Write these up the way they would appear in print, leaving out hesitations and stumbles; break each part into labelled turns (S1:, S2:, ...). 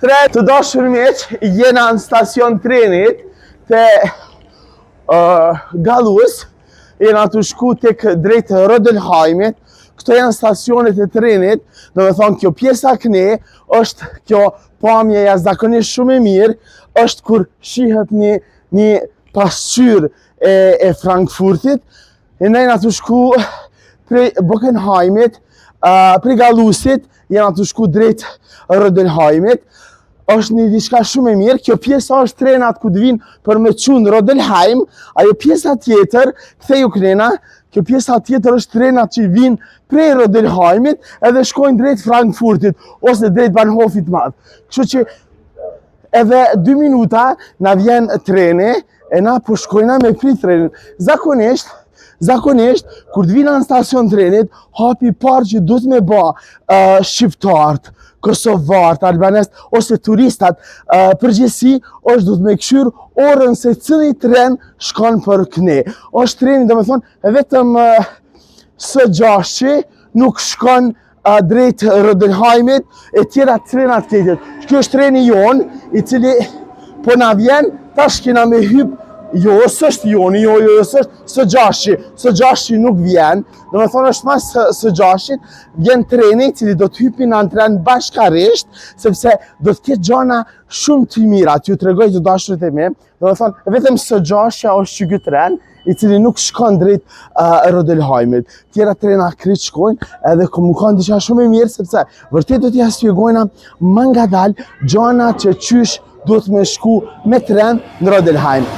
S1: Tre të dashur miq, jena në stacion trenit të Gallus, jena të shku tek drejt Rodelheimit. Këto janë stacionet e trenit, do me thonë kjo pjesa këne është kjo pamje jashtëzakonisht shumë e mirë, është kur shihet një pasqyrë e Frankfurtit, e nejna të shku prej Bockenheimit, prej Gallusit, jena të shku drejt Rodelheimit. Është një diçka shumë e mirë, kjo pjesa është trenat ku të vinë për me qunë Rodelheim, ajo pjesa tjetër, ktheju knena, kjo pjesa tjetër është trenat që vinë prej Rodelheimit edhe shkojnë drejt Frankfurtit ose drejt Bahnhofit madh. Kështu që edhe 2 minuta na vjen treni e na po shkojna me prit trenin. Zakonisht, kur të vina në stacion trenit, hapi parë që duhet me ba shqiptarët, kosovarët, albanest, ose turistat, përgjithësi, është duhet me këshyr orën se cili tren shkon për këne. është treni, do me thonë, vetëm S6 nuk shkon drejt Rodelheimit, e tjera trenat tjetër. Kjo është treni jon, i cili po na vjen, tash kena me hyp. Jo, s'është joni, s'është S6 nuk vjen, do me thonë është mas S6, vjen treni cili do të hypin në tren bashkarisht, sepse do të ketë gjana shumë të mira, t'ju tregoj të dashurit e mi, do me thonë vetëm S6 është që ky tren, i cili nuk shkon drejt Rodelheimit. Tjera trena kryt shkojnë edhe më kanë diçka shumë e mirë, sepse vërtet do t'ja shpjegojna më ngadalë gjana që qysh duhet me shku me tren në Rodelheim.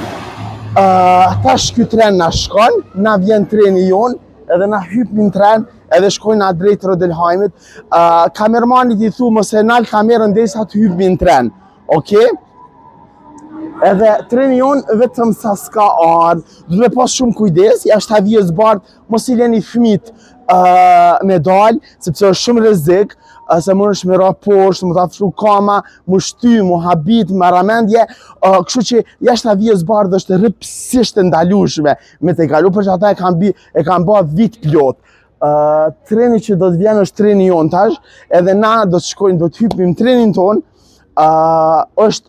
S1: Tash ky tren na shkon, na vjen treni jon, edhe na hypin tren, edhe shkojnë na drejt Rodelheimit. Kamermanit i thu mos e nal kamerën derisa të hypin tren, okay? Edhe treni jon vetëm sa s'ka ardh, duhet me pas shumë kujdes, jashtë havijës bardh, mos i leni fëmit me dalë, sepse është shumë rrezik, se mund është me ra poshtë, mu t'afru kama, mu shty, mu habit, me ramendje, kështu që jashtë havijës bardh është rrëpsisht e ndalueshme me të kalu, për që ata e kanë ba vit plot. Treni që do të vjen është treni jon tash, edhe na do të shkojnë, do të hypim trenin ton, është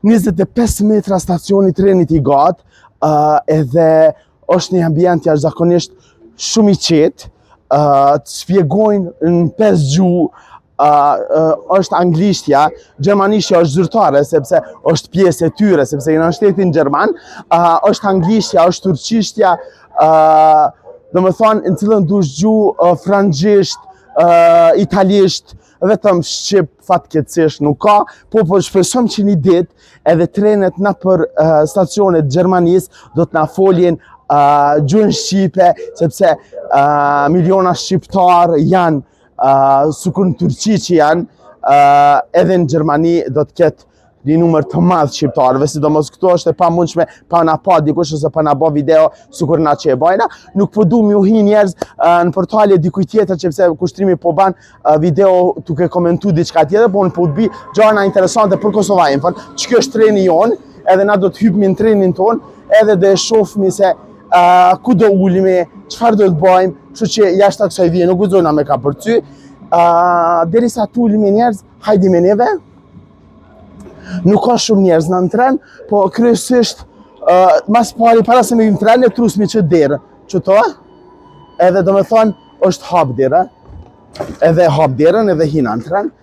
S1: 25 metra stacioni trenit i gat, edhe është një ambient jashtëzakonisht shumë i qetë, të shpjegojnë në 5 gjuhë, është anglishtja, gjermanishtja është zyrtare, sepse është pjesë e tyre, sepse jena në shtetin gjerman, është anglishtja, është turqishtja, do me thonë në cilën dush gjuhë, frangjisht, italisht, vetëm shqip fatkeqësisht nuk ka, po shpresojmë që një ditë edhe trenet na për stacionet Gjermanisë do të na foljen gjuhën shqipe, sepse miliona shqiptar janë sukur në Turqi që janë, edhe në Gjermani do të ketë një numër të madh shqiptarëve, sidomos këto është e pamundshme pa na pa dikush ose pa na bë video sikur na që e bajna. Nuk po du m'ju hi njerëz në portale dikuj tjetër që pse kushtrimi po ban video duke komentu diçka tjetër, po unë po të bi gjana interesante për Kosovajin, që kjo është treni jon, edhe na do të hypmi në trenin ton, edhe dhe shohmi se ku do ulimi, çfarë do të bëjmë, kështu që jashtë kësaj vije nuk guxojna me ka përcy. Derisa të ulimi njerëz, hajdi me neve. Nuk ka shumë njerëz në tren, po kryesisht mas pari para se me hyjmë në tren e trusmi që derë, qëto, edhe do me thonë është hap derë, edhe hap derën edhe hina në tren,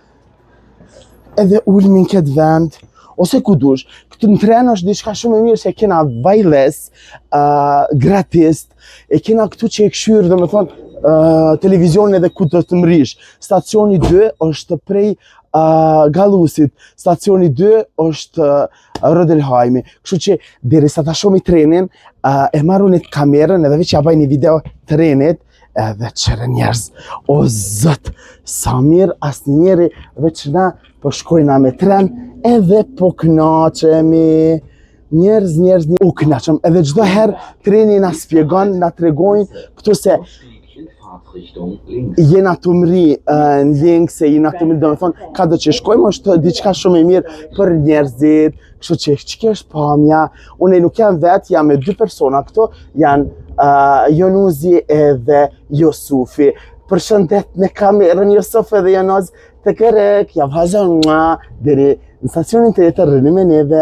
S1: edhe ulmi në këtë vend, ose ku dush. Këtë në tren është diçka shumë e mirë se kena vajles, gratis, e kena këtu që e këshyrë, do me thonë, televizionin edhe ku të mrish. Stacioni 2 është prej Gallusit, stacioni 2 është Rodelheimi. Kështu që derisa ta shohmi trenin, e marruni kamerën edhe veç ja baj një video trenit, edhe qëre njerëz, o zët, sa mirë asnjëri veç na po shkojna me tren, edhe po knaqemi. Njerëz, u knaqem, edhe çdo herë treni na spjegon, na tregojnë këtu se jena të mri në link, se jena të mri, do me thonë, ka do që shkojmë, është diçka shumë e mirë për njerëzit, kështu që kjo është pamja. Unë nuk jam vetë, jam me 2 persona këto, janë Jonuzi edhe Josufi. Përshëndet në kamerën Josufi edhe Jonuzi, të kërek, javë haza, deri në stacionin tjetër, rrini me neve.